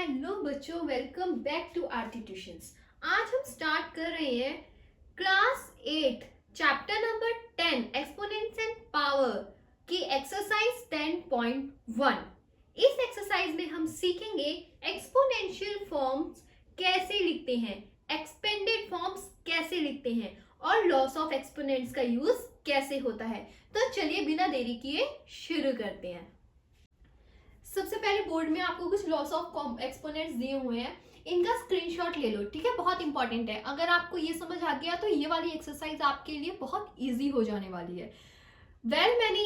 Hello बच्चों, welcome back to Aarti tuitions. आज हम स्टार्ट कर रहे हैं class 8 chapter number 10 exponents and power की एक्सरसाइज 10.1। इस एक्सरसाइज में हम सीखेंगे एक्सपोनेंशियल फॉर्म्स कैसे लिखते हैं, एक्सपेंडेड फॉर्म्स कैसे लिखते हैं और लॉस ऑफ एक्सपोनेंट्स का यूज कैसे होता है। तो चलिए बिना देरी किए शुरू करते हैं। सबसे पहले बोर्ड में आपको कुछ लॉस ऑफ एक्सपोनेंट्स दिए हुए हैं, इनका स्क्रीनशॉट ले लो, ठीक है। बहुत इंपॉर्टेंट है। अगर आपको ये समझ आ गया तो ये वाली एक्सरसाइज आपके लिए बहुत इजी हो जाने वाली है। मैंने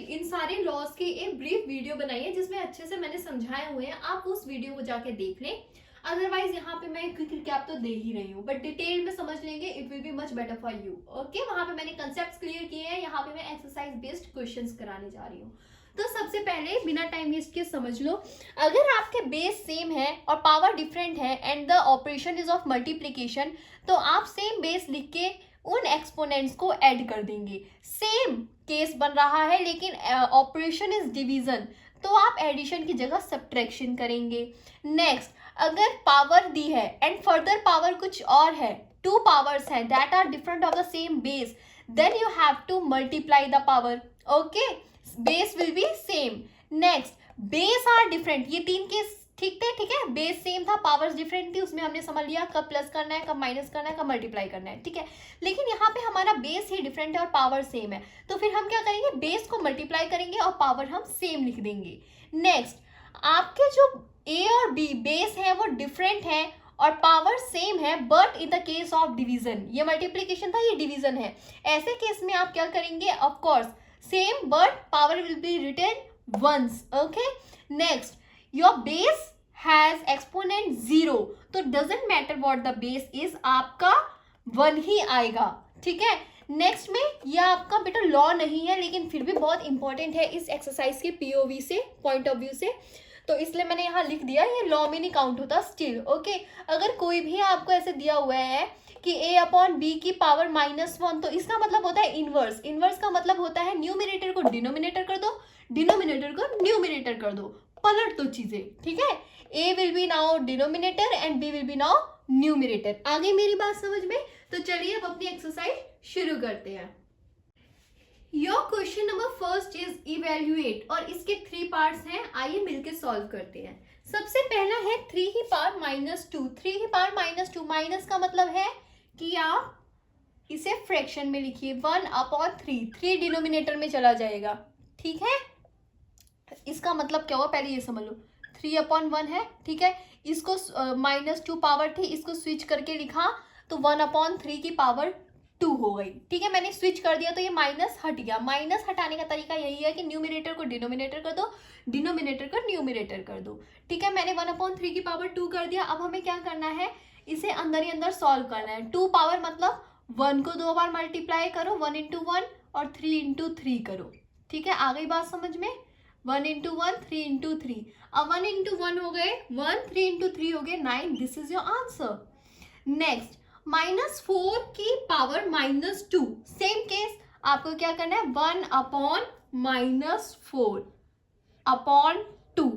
इन सारे लॉस की एक ब्रीफ वीडियो बनाई है जिसमें अच्छे से मैंने समझाए हुए हैं, आप उस वीडियो को जाके देख लें। अदरवाइज यहाँ पे मैं क्विक रिकैप तो दे ही रही हूँ, बट डिटेल में समझ लेंगे, it will be much better for you. Okay, वहां पे मैंने कंसेप्ट क्लियर किए हैं, यहाँ पे मैं एक्सरसाइज बेस्ड क्वेश्चंस कराने जा रही हूँ। तो सबसे पहले बिना टाइम वेस्ट किए समझ लो, अगर आपके बेस सेम है और पावर डिफरेंट है and the operation is of multiplication, तो आप सेम बेस लिख के उन एक्सपोनेंट्स को ऐड कर देंगे। सेम केस बन रहा है लेकिन ऑपरेशन इज डिवीजन, तो आप एडिशन की जगह सब्ट्रैक्शन करेंगे। नेक्स्ट, अगर पावर दी है एंड फर्दर पावर कुछ और है, टू पावर्स हैं that are different of the same base, then you have to multiply the power. Okay, base will be same. Next, base are different, ये तीन case ठीक थे, ठीक है। बेस सेम था, पावर्स डिफरेंट थी, उसमें हमने समझ लिया कब प्लस करना है, कब माइनस करना है, कब मल्टीप्लाई करना है, ठीक है। लेकिन यहाँ पे हमारा बेस ही डिफरेंट है और पावर सेम है, तो फिर हम क्या करेंगे, बेस को मल्टीप्लाई करेंगे और पावर हम सेम लिख देंगे। नेक्स्ट, आपके जो ए और बी बेस है वो डिफरेंट है और पावर सेम है, but in the case of division, ये मल्टीप्लीकेशन था, ये डिवीजन है, ऐसे केस में आप क्या करेंगे, of course same but power will be written once. Okay, next, your base has exponent 0, तो doesn't matter what the base is, आपका 1 ही आएगा, ठीक है। नेक्स्ट में यह आपका बेटा लॉ नहीं है लेकिन फिर भी बहुत इंपॉर्टेंट है इस एक्सरसाइज के पीओवी से, पॉइंट ऑफ व्यू से, तो इसलिए मैंने यहाँ लिख दिया, ये लॉ में नहीं काउंट होता स्टिल। ओके, अगर कोई भी आपको ऐसे दिया हुआ है कि a अपॉन बी की पावर -1, तो इसका मतलब होता है इनवर्स। इनवर्स का मतलब होता है न्यूमिनेटर को डिनोमिनेटर कर दो, डिनोमिनेटर को न्यूमिनेटर कर दो, पलट दो चीजें, ठीक है। a will be now denominator and b will be now numerator. आगे मेरी बात समझ में? तो चलिए अब अपनी एक्सरसाइज शुरू करते हैं। Your question number first is evaluate, और इसके 3 पार्ट्स हैं, आइए मिलकर सॉल्व करते हैं। सबसे पहला है 3 की पावर -2। 3 की पावर -2, माइनस का मतलब है कि आप इसे फ्रैक्शन में लिखिए, 1/3, 3 डिनोमिनेटर में चला जाएगा, ठीक है। इसका मतलब क्या हुआ पहले ये समझ लो, 3/1 है, ठीक है। इसको -2 पावर थी, इसको स्विच करके लिखा तो 1/3 की पावर 2 हो गई, ठीक है। मैंने स्विच कर दिया तो ये माइनस हट गया। माइनस हटाने का तरीका यही है कि न्यूमिनेटर को डिनोमिनेटर कर दो, डिनोमिनेटर को न्यूमिनेटर कर दो, ठीक है। मैंने 1/3 की पावर 2 कर दिया। अब हमें क्या करना है, इसे अंदर ही अंदर सॉल्व करना है। 2 पावर मतलब 1 को 2 बार मल्टीप्लाई करो, 1 × 1 और 3 × 3 करो, ठीक है। आ गई बात समझ में, 1 × 1, 3 × 3। अब 1 × 1 हो गए 1, 3 × 3 हो गए 9, this is your answer. Next, -4 की पावर -2, सेम केस, आपको क्या करना है, 1/-4/2।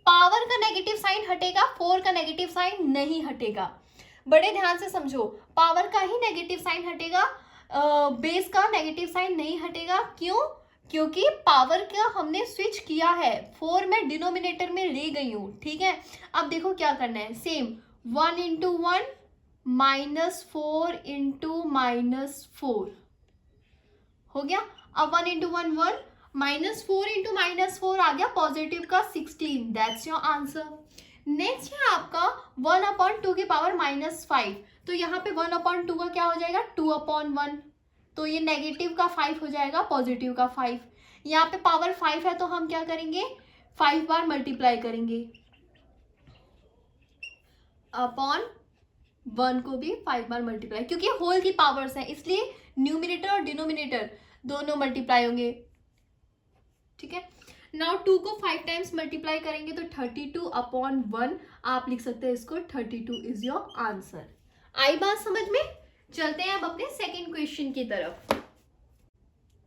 पावर का नेगेटिव साइन हटेगा, 4 का नेगेटिव साइन नहीं हटेगा। बड़े ध्यान से समझो, पावर का ही नेगेटिव साइन हटेगा, बेस का नेगेटिव साइन नहीं हटेगा। क्यों? क्योंकि पावर का हमने स्विच किया है, 4 में डिनोमिनेटर में ले गई हूं, ठीक है। अब देखो क्या करना है, सेम 1 × 1 -4 × -4 हो गया। अब 1 × 1 1, -4 × -4 आ गया पॉजिटिव का 16, दैट्स योर आंसर। नेक्स्ट है आपका 1/2 की पावर -5, तो यहाँ पे 1/2 का क्या हो जाएगा, 2/1, तो ये नेगेटिव का 5 हो जाएगा, पॉजिटिव का 5। यहाँ पे पावर 5 है तो हम क्या करेंगे, 5 बार मल्टीप्लाई करेंगे, अपॉन 1 को भी 5 बार मल्टीप्लाई, क्योंकि होल की पावर्स हैं इसलिए न्यूमिनेटर और डिनोमिनेटर दोनों मल्टीप्लाई होंगे, ठीक है। नाउ 2 को 5 टाइम्स मल्टीप्लाई करेंगे तो 32/1 आप लिख सकते हैं इसको, 32 इज योर आंसर। आई बात समझ में? चलते हैं अब अपने सेकेंड क्वेश्चन की तरफ।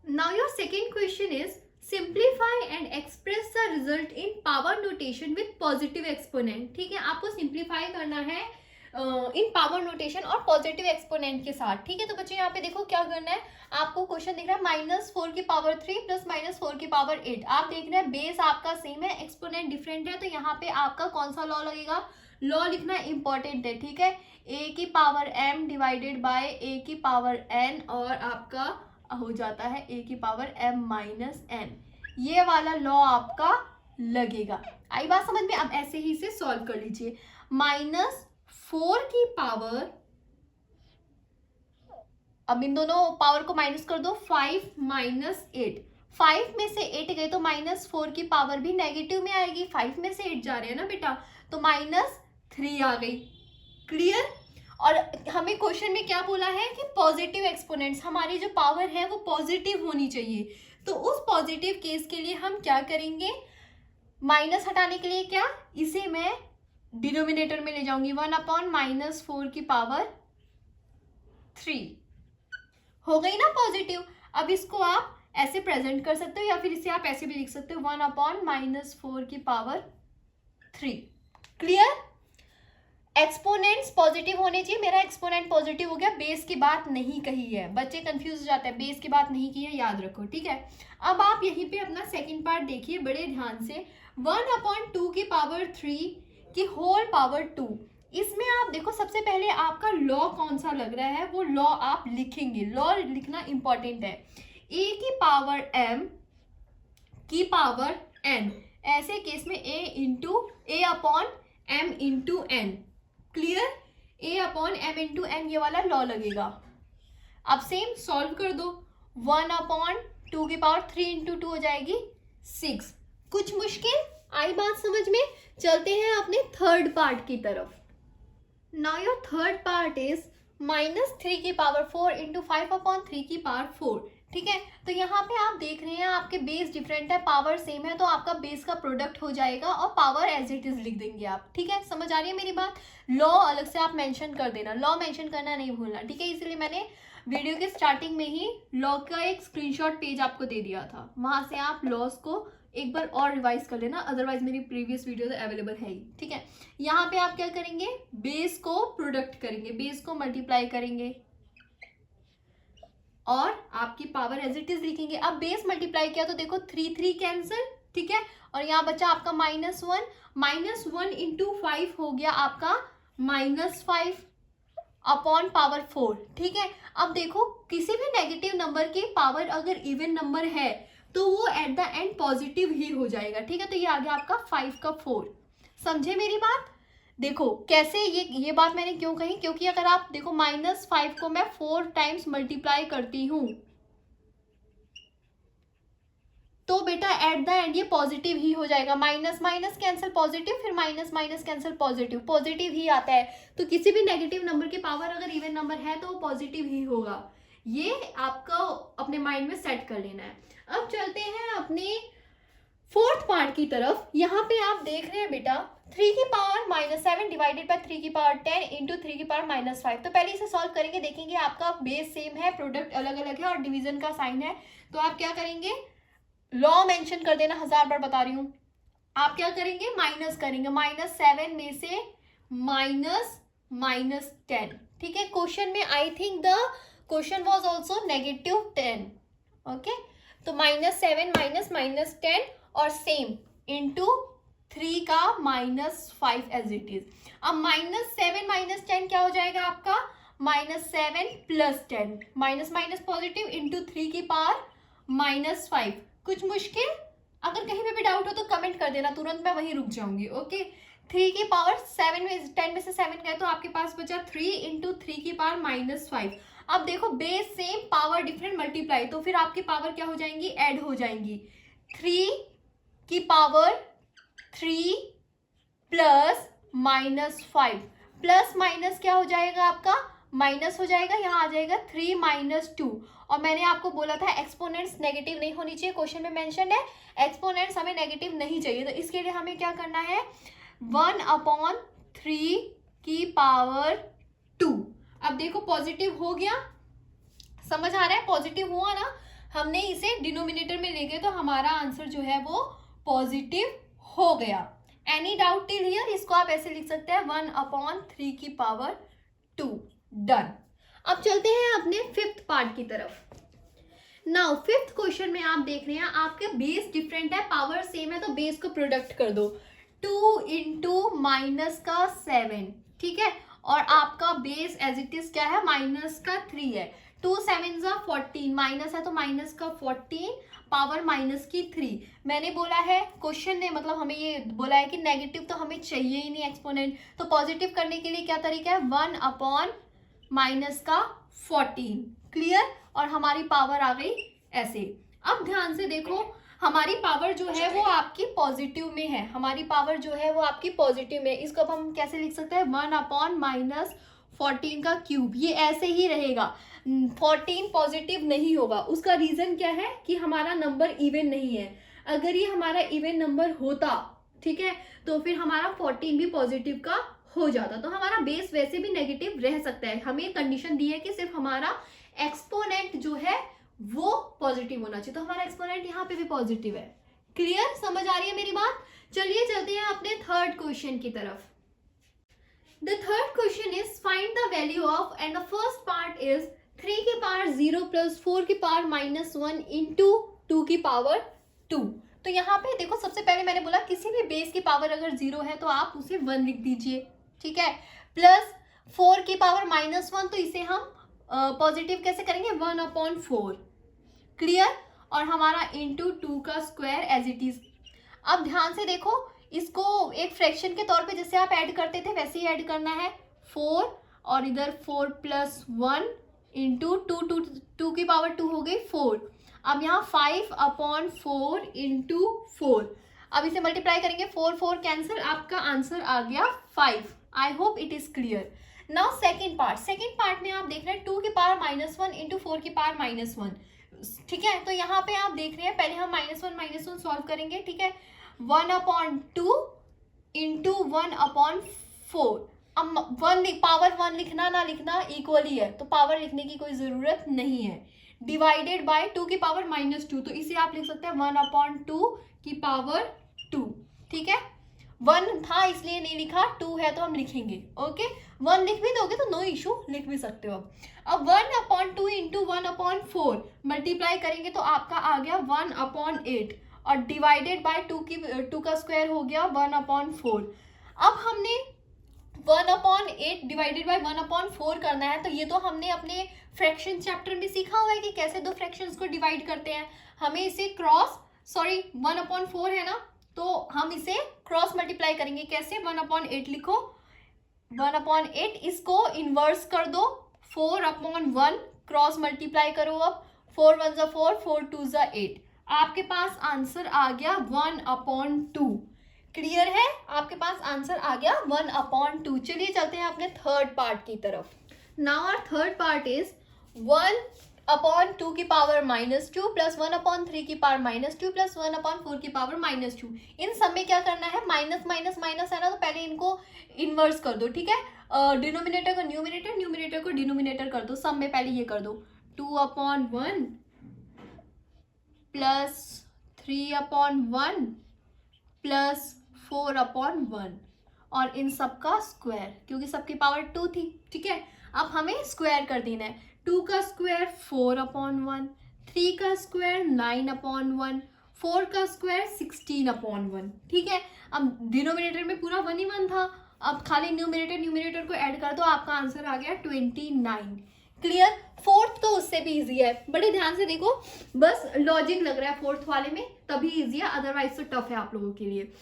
Now your second question is simplify and express the result in power notation with positive exponent. ठीक है, आपको सिंप्लीफाई करना है इन पावर नोटेशन और पॉजिटिव एक्सपोनेंट के साथ। ठीक है, तो बच्चों यहाँ पे देखो क्या करना है, आपको क्वेश्चन दिख रहा है -4 की पावर 3 प्लस -4 की पावर 8। आप देख रहे हैं बेस आपका सेम है, एक्सपोनेंट डिफरेंट है, तो यहाँ पे आपका कौन सा लॉ लगेगा, लॉ लिखना इंपॉर्टेंट है। ठीक है, a की power m divided by a की पावर n और आपका हो जाता है a की पावर m माइनस n, ये वाला लॉ आपका लगेगा। आई बात समझ में? अब ऐसे ही इसे सॉल्व कर लीजिए। -4 की पावर, अब इन दोनों पावर को माइनस कर दो, 5 माइनस 8, 5 में से 8 गए तो -4 की पावर भी नेगेटिव में आएगी, 5 में से 8 जा रहे हैं ना बेटा, तो -3 आ गई। क्लियर? और हमें क्वेश्चन में क्या बोला है कि पॉजिटिव एक्सपोनेंट्स, हमारी जो पावर है वो पॉजिटिव होनी चाहिए। तो उस पॉजिटिव केस के लिए हम क्या करेंगे, माइनस हटाने के लिए क्या, इसे मैं डिनोमिनेटर में ले जाऊंगी, 1/-4 की पावर 3 हो गई ना पॉजिटिव। अब इसको आप ऐसे प्रेजेंट कर सकते हो या फिर इसे आप ऐसे भी लिख सकते हो, 1/-4 की पावर 3। क्लियर? एक्सपोनेंट्स पॉजिटिव होने चाहिए, मेरा एक्सपोनेंट पॉजिटिव हो गया, बेस की बात नहीं कही है। बच्चे कंफ्यूज हो जाते हैं, बेस की बात नहीं की है, याद रखो। ठीक है, अब आप यहीं पे अपना सेकंड पार्ट देखिए बड़े ध्यान से, 1/2 की पावर 3 की होल पावर 2। इसमें आप देखो सबसे पहले आपका लॉ कौन सा लग रहा है, वो लॉ आप लिखेंगे, लॉ लिखना इंपॉर्टेंट है। a की पावर m की पावर n, ऐसे केस में a/m into n। Clear? a/m into n, ये वाला लॉ लगेगा। अब सेम सॉल्व कर दो, 1/2 की पावर 3 इंटू 2 हो जाएगी 6। कुछ मुश्किल आई बात समझ में? चलते हैं अपने थर्ड पार्ट की तरफ। Now your third part is -3 की पावर 4 इंटू 5/3 की पावर 4। ठीक है, तो यहाँ पे आप देख रहे हैं आपके बेस डिफरेंट है, पावर सेम है, तो आपका बेस का प्रोडक्ट हो जाएगा और पावर एज इट इज लिख देंगे आप। ठीक है, समझ आ रही है मेरी बात? लॉ अलग से आप मेंशन कर देना, लॉ मेंशन करना नहीं भूलना। ठीक है, इसलिए मैंने वीडियो के स्टार्टिंग में ही लॉ का एक स्क्रीनशॉट पेज आपको दे दिया था, वहां से आप लॉस को एक बार और रिवाइज कर लेना, अदरवाइज मेरी प्रीवियस वीडियो तो अवेलेबल है ही। ठीक है, यहाँ पे आप क्या करेंगे, बेस को प्रोडक्ट करेंगे, बेस को मल्टीप्लाई करेंगे और आपकी पावर एज इट इज लिखेंगे। अब बेस मल्टीप्लाई किया तो देखो 3 कैंसिल। ठीक है, और यहाँ बचा आपका -1 इंटू 5 हो गया आपका -5 अपॉन पावर 4। ठीक है, अब देखो किसी भी नेगेटिव नंबर की पावर अगर इवन नंबर है तो वो एट द एंड पॉजिटिव ही हो जाएगा। ठीक है, तो ये आ गया आपका 5 का 4। समझे मेरी बात? देखो कैसे, ये बात मैंने क्यों कही, क्योंकि अगर आप देखो -5 को मैं 4 टाइम्स मल्टीप्लाई करती हूं तो बेटा एट द एंड ये पॉजिटिव ही हो जाएगा। माइनस माइनस कैंसिल पॉजिटिव, फिर minus minus cancel positive, positive ही आता है। तो किसी भी नेगेटिव नंबर की पावर अगर इवन नंबर है तो वो पॉजिटिव ही होगा। ये आपको अपने माइंड में सेट कर लेना है। अब चलते हैं अपने फोर्थ पार्ट की तरफ। यहाँ पे आप देख रहे हैं बेटा 3 की पावर -7 डिवाइडेड बाय 3 की पावर 10 इंटू 3 की पावर -5। तो पहले इसे सॉल्व करेंगे, देखेंगे आपका बेस सेम है, प्रोडक्ट अलग अलग है और डिवीजन का साइन है। तो आप क्या करेंगे, लॉ मेंशन कर देना, 1000 बार बता रही हूं। आप क्या करेंगे, माइनस करेंगे, -7 में से -10। ठीक है, क्वेश्चन में I think the question was also -10। Okay, तो -7 -10 और सेम इंटू 3 का -5 एज इट इज। अब -7 -10 क्या हो जाएगा आपका, -7 + 10, माइनस माइनस पॉजिटिव इंटू 3 की पावर -5। कुछ मुश्किल? अगर कहीं पे भी डाउट हो तो कमेंट कर देना, तुरंत मैं वहीं रुक जाऊंगी। ओके, 3 की पावर 7 में 10 में से 7 गए तो आपके पास बचा 3 इंटू 3 की पावर -5। अब देखो base same power different multiply, तो फिर आपकी पावर क्या हो जाएंगी, ऐड हो जाएंगी। 3 की पावर 3 प्लस -5, प्लस माइनस क्या हो जाएगा आपका, माइनस हो जाएगा, यहाँ आ जाएगा 3 - 2। और मैंने आपको बोला था एक्सपोनेंट्स नेगेटिव नहीं होनी चाहिए, क्वेश्चन में मेंशन है एक्सपोनेंट्स हमें नेगेटिव नहीं चाहिए, तो इसके लिए हमें क्या करना है, 1/3 की पावर 2। अब देखो पॉजिटिव हो गया, समझ आ रहा है, पॉजिटिव हुआ ना, हमने इसे डिनोमिनेटर में ले गए तो हमारा आंसर जो है वो पॉजिटिव हो गया। Any doubt till here? इसको आप ऐसे लिख सकते हैं 1/3 डन। अब चलते हैं अपने फिफ्थ पार्ट की तरफ। नाउ फिफ्थ क्वेश्चन में आप देख रहे हैं आपके बेस डिफरेंट है, पावर सेम है, तो बेस को प्रोडक्ट कर दो। 2 इंटू माइनस का 7, ठीक है, और आपका बेस एज इट इज क्या है, माइनस का 3 है। 2 7 14, माइनस है तो माइनस का 14, पावर माइनस की 3। मैंने बोला है क्वेश्चन ने मतलब हमें ये बोला है कि नेगेटिव तो हमें चाहिए ही नहीं एक्सपोनेंट, तो पॉजिटिव करने के लिए क्या तरीका है, 1/माइनस का 14। क्लियर? और हमारी पावर आ गई ऐसे। अब ध्यान से देखो, हमारी पावर जो है वो आपकी पॉजिटिव में है, हमारी पावर जो है वो आपकी पॉजिटिव में। इसको अब हम कैसे लिख सकते हैं, 1/-14 का क्यूब। ये ऐसे ही रहेगा, 14 पॉजिटिव नहीं होगा। उसका रीजन क्या है कि हमारा नंबर इवन नहीं है। अगर ये हमारा इवन नंबर होता, ठीक है, तो फिर हमारा 14 भी पॉजिटिव का हो जाता, तो हमारा बेस वैसे भी नेगेटिव रह सकता है। हमें कंडीशन दी है कि सिर्फ हमारा एक्सपोनेंट जो है वो पॉजिटिव होना चाहिए, तो हमारा एक्सपोनेंट यहाँ पे भी पॉजिटिव है। क्लियर? समझ आ रही है मेरी बात? चलिए चलते हैं अपने थर्ड क्वेश्चन की तरफ। The third question is find the value of, and the first part is 3 की पावर 0 प्लस 4 की पावर -1 इंटू 2 की पावर 2। तो यहाँ पे देखो, सबसे पहले मैंने बोला किसी भी बेस की पावर अगर 0 है तो आप उसे 1 लिख दीजिए, ठीक है। प्लस 4 की पावर -1, तो इसे हम पॉजिटिव कैसे करेंगे, 1/4। क्लियर? और हमारा इंटू 2 का स्क्वायर एज इट इज। अब ध्यान से देखो, इसको एक फ्रैक्शन के तौर पे जैसे आप ऐड करते थे वैसे ही ऐड करना है। 4 और इधर 4 + 1 इंटू 2 की पावर 2 हो गई 4। अब यहाँ 5/4 इंटू 4। अब इसे मल्टीप्लाई करेंगे, 4 कैंसिल, आपका आंसर आ गया 5। I hope it is clear. Now second part में आप देख रहे हैं 2 की पावर -1 इंटू 4 की पावर -1, ठीक है। तो यहाँ पे आप देख रहे हैं, पहले हम -1 सॉल्व करेंगे, ठीक है। 1/2 इंटू 1/4। अब पावर 1 लिखना ना लिखना इक्वली है, तो पावर लिखने की कोई जरूरत नहीं है। डिवाइडेड बाय 2 की पावर -2, तो इसे आप लिख सकते हैं 1/2 की पावर 2, ठीक है। 1 था इसलिए नहीं लिखा, 2 है तो हम लिखेंगे, ओके। 1 लिख भी दोगे तो नो इशू, लिख भी सकते हो। अब 1/2 इंटू 1/4 मल्टीप्लाई करेंगे तो आपका आ गया 1/8, और डिवाइडेड बाय 2 का स्क्वायर हो गया 1/4। अब हमने 1/8 डिवाइडेड बाय 1/4 करना है, तो ये तो हमने अपने फ्रैक्शन चैप्टर में सीखा हुआ है कि कैसे दो फ्रैक्शंस को डिवाइड करते हैं। हमें इसे 1/4 है ना, तो हम इसे क्रॉस मल्टीप्लाई करेंगे। कैसे? 1/8 लिखो, 1/8, इसको इनवर्स कर दो, 4/1 क्रॉस मल्टीप्लाई करो। अब 4 1 4, 4 2 8, आपके पास आंसर आ गया 1/2। क्लियर है? आपके पास आंसर आ गया 1/2। चलिए चलते हैं अपने थर्ड पार्ट की तरफ। Now our third part is 1/2 की पावर -2 प्लस 1/3 की पावर -2 प्लस 1/4 की पावर -2। इन सब में क्या करना है, माइनस माइनस माइनस है ना, तो पहले इनको इनवर्स कर दो, ठीक है। डिनोमिनेटर को न्यूमिनेटर, न्यूमिनेटर को डिनोमिनेटर कर दो। सब में पहले ये कर दो, 2/1 प्लस 3/1 प्लस 4/1, और इन सब का स्क्वायर, क्योंकि सबकी पावर 2 थी, ठीक है। अब हमें स्क्वायर कर देना है। 2 का स्क्वायर 4/1, 3 का स्क्वायर 9/1, 4 का स्क्वायर 16/1, ठीक है। अब डिनोमिनेटर में पूरा 1 ही 1 था, अब खाली न्यूमिनेटर को ऐड कर दो, आपका आंसर आ गया 29। क्लियर? फोर्थ तो उससे भी इजी है, बड़े ध्यान से देखो, बस लॉजिक लग रहा है फोर्थ वाले में तभी इजी है, अदरवाइज तो टफ है आप लोगों के लिए।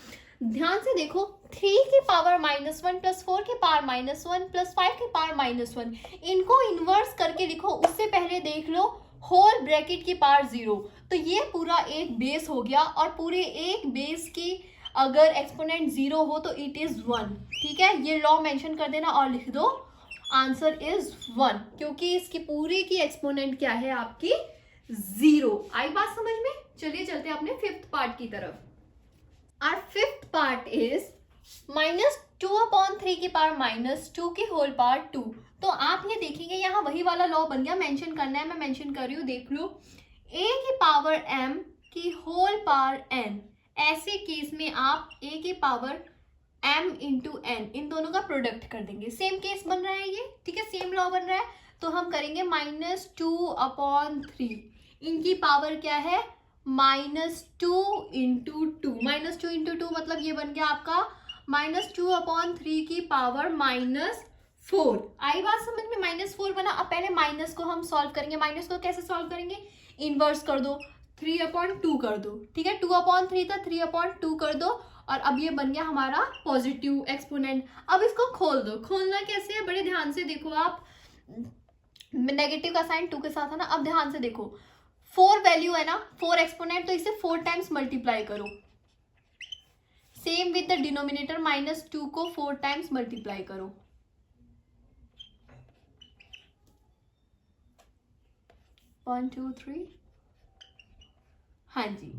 ध्यान से देखो, 3 की पावर -1 प्लस 4 की पावर -1 प्लस 5 की पावर -1, इनको इन्वर्स करके लिखो। उससे पहले देख लो होल ब्रैकेट की पावर 0, तो ये पूरा एक बेस हो गया, और पूरे एक बेस की अगर एक्सपोनेंट 0 हो तो इट इज 1, ठीक है। ये लॉ मेंशन कर देना और लिख दो आंसर इज 1, क्योंकि इसकी पूरी की एक्सपोनेंट क्या है आपकी 0। आई बात समझ में? चलिए चलते हैं अपने फिफ्थ पार्ट की तरफ। Our fifth part is -2/3 की पावर -2 की होल पावर 2। तो आप ये देखेंगे यहाँ वही वाला लॉ बन गया, मेंशन करना है, मैं मेंशन कर रही हूँ, देख लो। a की पावर m की होल पावर n, ऐसे केस में आप a की पावर m इंटू n इन दोनों का प्रोडक्ट कर देंगे। सेम केस बन रहा है ये, ठीक है, सेम लॉ बन रहा है। तो हम करेंगे -2/3, इनकी पावर क्या है -2 इंटू टू, -2 इंटू टू मतलब ये बन गया आपका -2/3 की पावर -4। आई बात समझ में, -4 बना। अब पहले माइनस को हम सॉल्व करेंगे। माइनस को कैसे सॉल्व करेंगे, इनवर्स कर दो, 3/2 कर दो, ठीक है, 2/3 था 3/2 कर दो, और अब ये बन गया हमारा पॉजिटिव एक्सपोनेंट। अब इसको खोल दो। खोलना कैसे है, बड़े ध्यान से देखो आप, नेगेटिव का साइन 2 के साथ है ना। अब ध्यान से देखो, 4 वैल्यू है ना, 4 एक्सपोनेंट, तो इसे 4 टाइम्स मल्टीप्लाई करो। सेम विद द डिनोमिनेटर, -2 को 4 टाइम्स मल्टीप्लाई करो। 1 2 3, हाँ जी।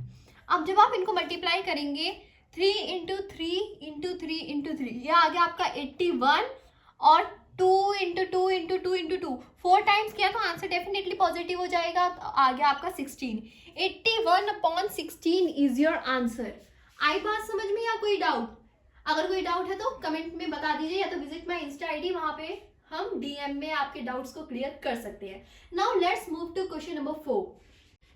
अब जब आप इनको मल्टीप्लाई करेंगे, 3 इंटू 3 इंटू 3 इंटू 3, यह आ गया आपका 81, और 2 इंटू 2 इंटू 2 इंटू 2, 4 टाइम्स किया तो आंसर डेफिनेटली पॉजिटिव हो जाएगा। तो आ गया आपका 16। 81/16 इज योर आंसर। आई बात समझ में या कोई डाउट? अगर कोई डाउट है तो कमेंट में बता दीजिए, या तो विजिट माई इंस्टा ID, वहां पे हम DM में आपके डाउट्स को क्लियर कर सकते हैं। Now let's move to question number 4।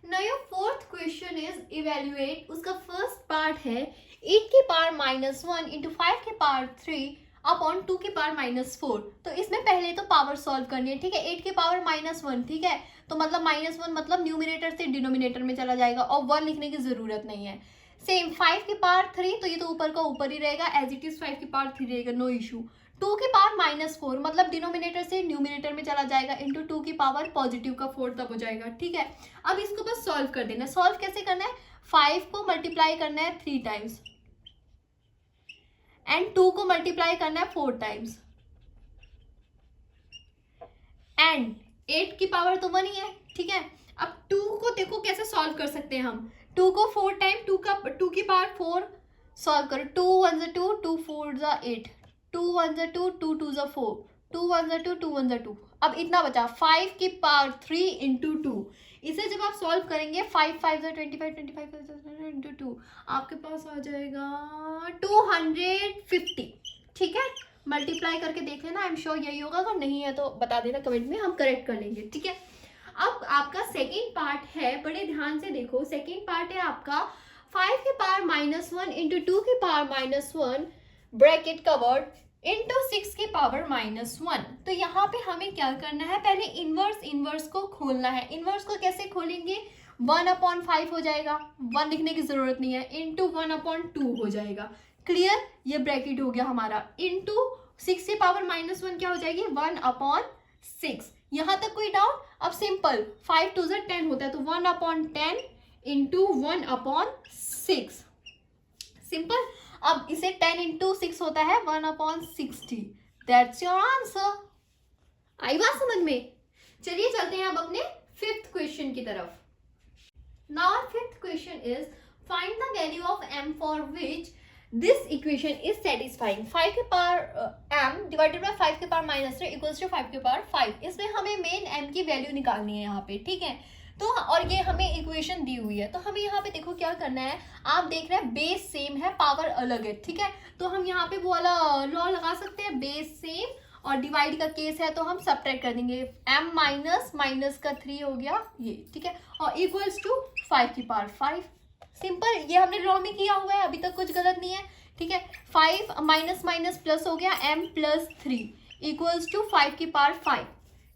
Now your fourth question is evaluate। उसका फर्स्ट पार्ट है 8 की पावर -1 इंटू 5 की पावर 3 अपॉन 2 की पावर -4। तो इसमें पहले तो पावर सॉल्व करनी है, ठीक है। 8 की पावर -1, ठीक है, तो मतलब -1 मतलब न्यूमिनेटर से डिनोमिनेटर में चला जाएगा, और 1 लिखने की जरूरत नहीं है। सेम 5 की पावर 3, तो ये तो ऊपर का ऊपर ही रहेगा, एज इट इज 5 की पावर 3 रहेगा, नो इशू। 2 की पावर -4 मतलब डिनोमिनेटर से न्यूमिनेटर में चला जाएगा, इंटू 2 की पावर पॉजिटिव का 4 तब हो जाएगा, ठीक है। अब इसको बस सॉल्व कर देना है। सॉल्व कैसे करना है, 5 को मल्टीप्लाई करना है 3 टाइम्स, एंड 2 को मल्टीप्लाई करना है 4 टाइम्स, एंड 8 की पावर तो 1 ही है, ठीक है। अब 2 को देखो कैसे सॉल्व कर सकते हैं हम। 2 को 4 टाइम, 2 की पावर 4 सॉल्व करो। 2 1 2, 2 4 8, 2 1 2, 2 2 4, 2 1 2, 2 1 2। अब इतना बचा 5 की पावर 3 इंटू 2। इसे जब आप सॉल्व करेंगे 5 5 25 25 इंटू 2, आपके पास आ जाएगा 250, ठीक है। मल्टीप्लाई करके देख लेना, आई एम श्योर यही होगा, अगर नहीं है तो बता देना कमेंट में, हम करेक्ट कर लेंगे, ठीक है। अब आपका सेकेंड पार्ट है, बड़े ध्यान से देखो, सेकेंड पार्ट है आपका 5 की पावर -1 इंटू 2 की पावर -1 ब्रैकेट कवर्ड इंटू 6 की पावर -1। तो यहाँ पे हमें क्या करना है, पहले इनवर्स को खोलना है। इनवर्स को कैसे खोलेंगे, 1/5 हो जाएगा, 1 लिखने की जरूरत नहीं है, इंटू 1/2 हो जाएगा, क्लियर। ये ब्रैकेट हो गया हमारा, इंटू 6 की पावर -1 क्या हो जाएगी, 1/6। यहाँ तक कोई डाउट? अब सिंपल, 5 2 10 होता है, तो 1/10 इंटू 1/6, सिंपल। अब इसे 10 इंटू 6 होता है 1/60। That's your answer. आई बात समझ में? चलिए चलते हैं अब अपने 5th क्वेश्चन की तरफ। Now 5th question is find the value of m for which this equation is satisfying. 5 के पावर m डिवाइडेड बाय 5 के पावर -3 इक्वल्स टू 5 के पावर 5। इसमें हमें मेन m की वैल्यू निकालनी है यहाँ पे, ठीक है। तो और ये हमें इक्वेशन दी हुई है, तो हमें यहाँ पे देखो क्या करना है। आप देख रहे हैं बेस सेम है, पावर अलग है, ठीक है। तो हम यहाँ पे वो वाला लॉ लगा सकते हैं, बेस सेम और डिवाइड का केस है तो हम सब्ट्रैक्ट कर देंगे। m माइनस का 3 हो गया ये, ठीक है, और इक्वल्स टू 5 की पावर 5। सिंपल, ये हमने लॉ में किया हुआ है, अभी तक कुछ गलत नहीं है, ठीक है। 5 माइनस प्लस हो गया, m + 3 इक्वल्स टू 5 की पावर 5,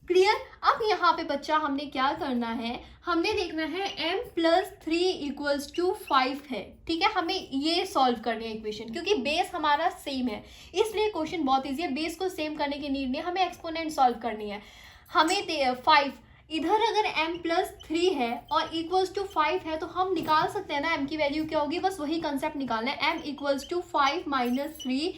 क्लियर। अब यहाँ पे बच्चा हमने क्या करना है, हमने देखना है m + 3 इक्वल्स टू 5 है, ठीक है। हमें ये सॉल्व करनी है इक्वेशन, क्योंकि बेस हमारा सेम है, इसलिए क्वेश्चन बहुत ईजी है। बेस को सेम करने की नीड नहीं, हमें एक्सपोनेंट सॉल्व करनी है। हमें 5 इधर अगर m + 3 है और इक्वल्स टू 5 है, तो हम निकाल सकते हैं ना m की वैल्यू क्या होगी, बस वही कंसेप्ट निकालना है। m इक्वल्स टू 5 - 3,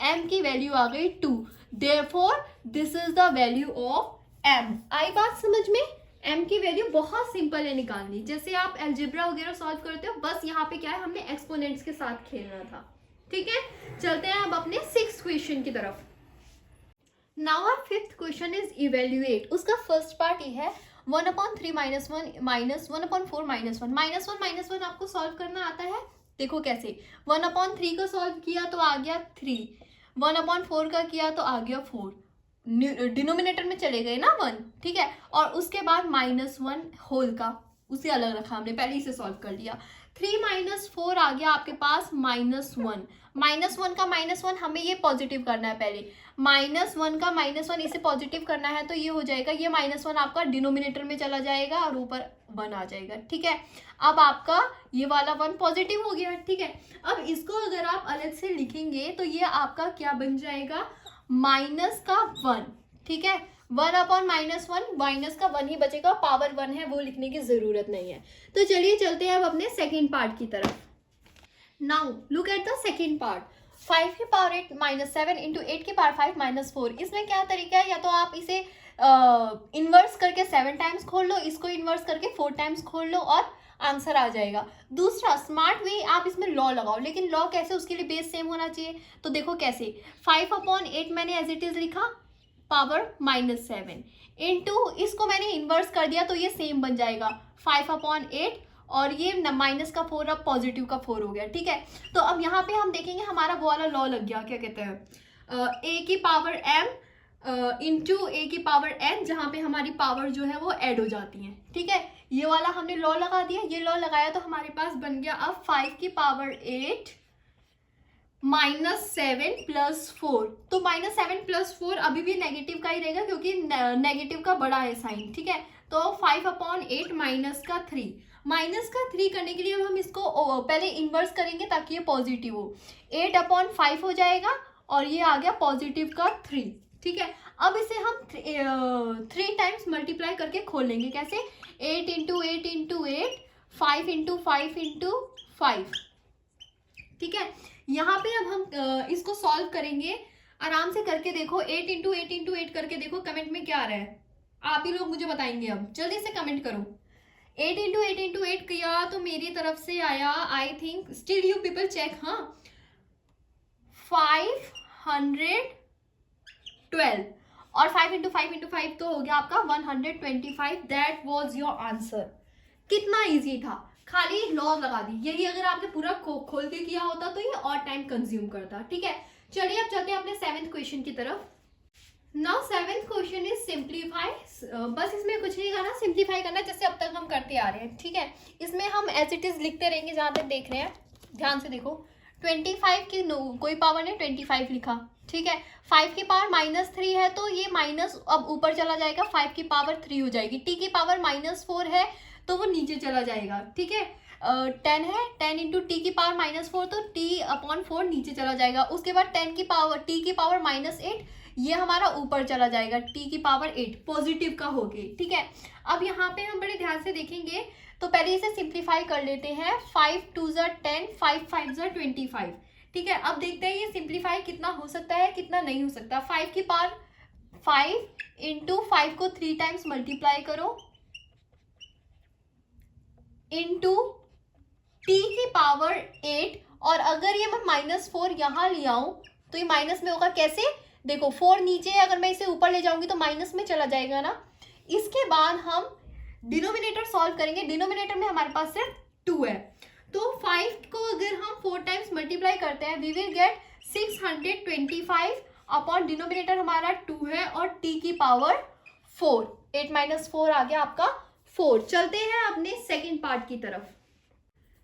m की वैल्यू आ गई 2, therefore this is the value of m। आई बात समझ में? m की वैल्यू बहुत सिंपल है निकालनी, जैसे आप अलजेब्रा वगैरह सॉल्व करते हो, बस यहाँ पे क्या है, हमने एक्सपोनेंट्स के साथ खेलना था, ठीक है। चलते हैं अब अपने 6th क्वेश्चन की तरफ। Now our 5th question is evaluate. उसका फर्स्ट पार्ट ये है 1/3 -1 -1/4 -1 -1 आपको सॉल्व करना आता है। देखो कैसे, 1/3 को सॉल्व किया तो आ गया 3, 1/4 का किया तो आ गया 4, डिनोमिनेटर में चले गए ना 1, ठीक है। और उसके बाद -1 होल का उसे अलग रखा हमने, पहले इसे सॉल्व कर लिया। 3 - 4 आ गया आपके पास -1, -1 का -1 हमें ये पॉजिटिव करना है पहले, -1 का -1 इसे पॉजिटिव करना है तो ये हो जाएगा, ये -1 आपका डिनोमिनेटर में चला जाएगा और ऊपर 1 आ जाएगा, ठीक है। अब आपका ये वाला 1 पॉजिटिव हो गया, ठीक है। अब इसको अगर आप अलग से लिखेंगे तो ये आपका क्या बन जाएगा, -1, ठीक है। 1/-1 माइनस का 1 ही बचेगा, पावर 1 है वो लिखने की जरूरत नहीं है। तो चलिए चलते हैं अब अपने सेकेंड पार्ट की तरफ। Now look at the second part, 5 की पावर 8 -7 इंटू 8 की पावर 5 -4। इसमें क्या तरीका है, या तो आप इसे इन्वर्स करके 7 टाइम्स खोल लो, इसको इन्वर्स करके 4 टाइम्स खोल लो और आंसर आ जाएगा। दूसरा स्मार्ट वे, आप इसमें लॉ लगाओ, लेकिन लॉ कैसे, उसके लिए बेस सेम होना चाहिए। तो देखो कैसे, 5/8 मैंने एज इट इज लिखा, पावर -7 इंटू इसको मैंने इन्वर्स कर दिया तो ये सेम बन जाएगा 5/8 और ये -4 अब पॉजिटिव का 4 हो गया, ठीक है। तो अब यहाँ पे हम देखेंगे हमारा वो वाला लॉ लग गया, क्या कहते हैं, a की पावर m इंटू a की पावर n, जहाँ पे हमारी पावर जो है वो ऐड हो जाती है, ठीक है। ये वाला हमने लॉ लगा दिया, ये लॉ लगाया तो हमारे पास बन गया अब 5 की पावर 8 -7 + 4। तो -7 + 4 अभी भी नेगेटिव का ही रहेगा क्योंकि नेगेटिव का बड़ा है साइन, ठीक है। तो 5/8 -3 करने के लिए अब हम इसको पहले इन्वर्स करेंगे ताकि ये पॉजिटिव हो, 8/5 हो जाएगा और ये आ गया पॉजिटिव का 3, ठीक है। अब इसे हम 3 टाइम्स मल्टीप्लाई करके खोल लेंगे, कैसे, 8 × 8 × 8, 5 × 5 × 5, ठीक है। यहाँ पे अब हम इसको सॉल्व करेंगे, आराम से करके देखो, 8 × 8 × 8 करके देखो कमेंट में क्या आ रहा है, आप ही लोग मुझे बताएंगे। अब जल्दी से कमेंट करो। 8 × 8 × 8 किया तो मेरी तरफ से आया, I think still you people check, हाँ, 512 और 5 × 5 × 5 तो हो गया आपका 125। That was your answer. कितना इजी था, खाली लॉ लगा दी। यही अगर आपने पूरा खोल के किया होता तो ये और टाइम कंज्यूम करता, ठीक है। चलिए अब चलते हैं अपने 7th क्वेश्चन की तरफ। Now 7th question is simplify. बस इसमें कुछ नहीं करना, सिंप्लीफाई करना जैसे अब तक हम करते आ रहे हैं, ठीक है। इसमें हम एज इट इज लिखते रहेंगे जहां तक देख रहे हैं, ध्यान से देखो। 25 की कोई पावर नहीं, 25 लिखा, ठीक है। 5 की पावर -3 है तो ये माइनस अब ऊपर चला जाएगा, 5 की पावर 3 हो जाएगी। t की पावर -4 है तो वो नीचे चला जाएगा, ठीक है। 10 है, 10 × t की पावर -4 तो t/4 नीचे चला जाएगा। उसके बाद 10 की पावर t की पावर -8, ये हमारा ऊपर चला जाएगा, t की पावर 8 पॉजिटिव का हो गई, ठीक है। अब यहाँ पे हम बड़े ध्यान से देखेंगे तो पहले इसे सिंप्लीफाई कर लेते हैं। 5 × 2 = 10, 5 × 5 = 25, ठीक है। अब देखते हैं ये सिंप्लीफाई कितना हो सकता है, कितना नहीं हो सकता। 5 की पावर 5 × 5 को 3 टाइम्स मल्टीप्लाई करो इंटू t की पावर 8, और अगर ये मैं -4 यहाँ ले आऊं तो ये माइनस में होगा, कैसे, देखो 4 नीचे है, अगर मैं इसे ऊपर ले जाऊंगी तो माइनस में चला जाएगा ना। इसके बाद हम डिनोमिनेटर सॉल्व करेंगे, डिनोमिनेटर में हमारे पास सिर्फ 2 है, तो 5 को अगर हम 4 टाइम्स मल्टीप्लाई करते हैं we will get 625 upon denominator हमारा 2 है और t की पावर 4, 8 - 4 आ गया आपका 4। चलते हैं अपने सेकेंड पार्ट की तरफ।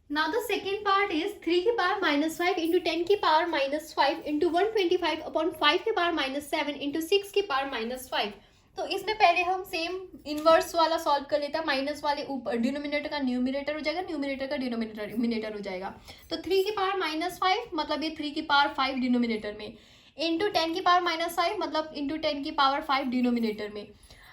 Now the second part is 3 की पावर -5 इंटू 10 की पावर -5 इंटू 125 अपॉन 5 की पावर -7 इंटू 6 की पावर -5। तो इसमें पहले हम सेम इनवर्स वाला सॉल्व कर लेता है, माइनस वाले ऊपर डिनोमिनेटर का न्यूमिनेटर हो जाएगा, न्यूमिनेटर का डिनोमिनेटर हो जाएगा। तो 3 की पावर -5 मतलब ये 3 की पावर 5 डिनोमिनेटर में, इंटू 10 की पावर -5 मतलब इंटू 10 की पावर 5 डिनोमिनेटर में,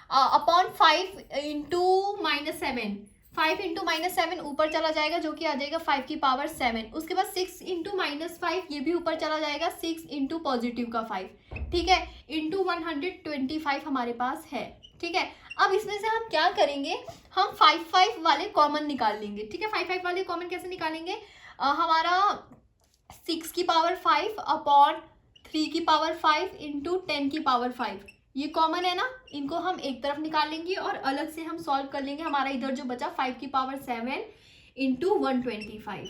अपॉन 5 इंटू -7, 5 इंटू -7 ऊपर चला जाएगा जो कि आ जाएगा 5 की पावर 7। उसके बाद 6 इंटू -5 ये भी ऊपर चला जाएगा, 6 इंटू पॉजिटिव का 5, ठीक है, इंटू 125 हमारे पास है, ठीक है। अब इसमें से हम क्या करेंगे, हम 5 वाले कॉमन निकाल लेंगे, ठीक है। 5 वाले कॉमन कैसे निकालेंगे, हमारा 6 की पावर 5 अपॉन 3 की पावर 5 इंटू 10 की पावर 5, ये कॉमन है ना, इनको हम एक तरफ निकाल लेंगे और अलग से हम सॉल्व कर लेंगे। हमारा इधर जो बचा 5 की पावर 7 इंटू 125,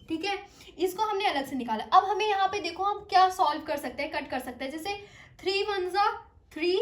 ठीक है, इसको हमने अलग से निकाला। अब हमें यहाँ पे देखो हम क्या सॉल्व कर सकते हैं, कट कर सकते हैं। जैसे 3 1 जा 3,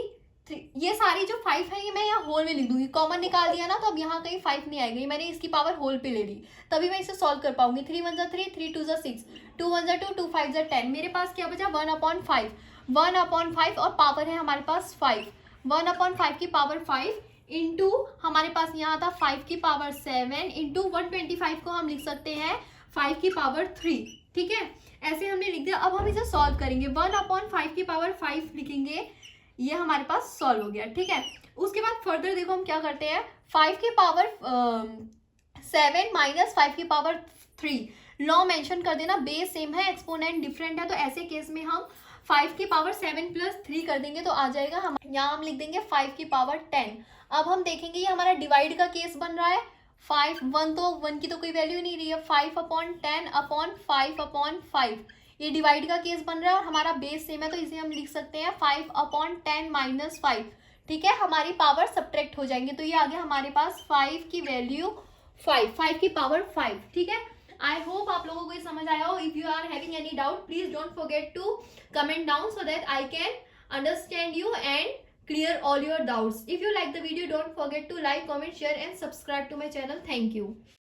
ये सारी जो 5 है ये मैं यहाँ होल में लिख दूंगी, कॉमन निकाल दिया ना तो अब यहाँ कहीं 5 नहीं आएगा, मैंने इसकी पावर होल पे ले ली, तभी मैं इसे सॉल्व कर पाऊंगी। 3 1 जा 3, 3 2 जा 6, 2 1 जा 2, 2 5 जा 10, मेरे पास क्या बचा 1/5, 1/5 और पावर है हमारे पास 5, 1/5 की पावर 5 इंटू हमारे पास यहाँ था 5 की पावर 7 इंटू 125 को हम लिख सकते हैं 5 की पावर 3, ठीक है, ऐसे हमने लिख दिया। अब हम इसे सॉल्व करेंगे, 1/5 की पावर 5 लिखेंगे, ये हमारे पास सॉल्व हो गया, ठीक है। उसके बाद फर्दर देखो हम क्या करते हैं, 5 की पावर 7 माइनस 5 की पावर 3, लॉ मेंशन कर देना, बेस सेम है एक्सपोनेंट डिफरेंट है, तो ऐसे केस में हम 5 की पावर 7 प्लस 3 कर देंगे तो आ जाएगा हम, यहाँ हम लिख देंगे 5 की पावर 10। अब हम देखेंगे ये हमारा डिवाइड का केस बन रहा है, 5 1 तो 1 की तो कोई वैल्यू नहीं रही है, 5/10/5/5, ये डिवाइड का केस बन रहा है और हमारा बेस सेम है तो इसे हम लिख सकते हैं 5/10 माइनस 5, ठीक है, हमारी पावर सब्ट्रैक्ट हो जाएंगे तो ये आ गया हमारे पास 5 की वैल्यू 5 की पावर 5, ठीक है। आई होप आप लोगों को ये समझ आया हो। If you are having any doubt please don't forget to comment down so that I can understand you and clear all your doubts. If you like the video, don't forget to like, comment, share and subscribe to my channel. Thank you.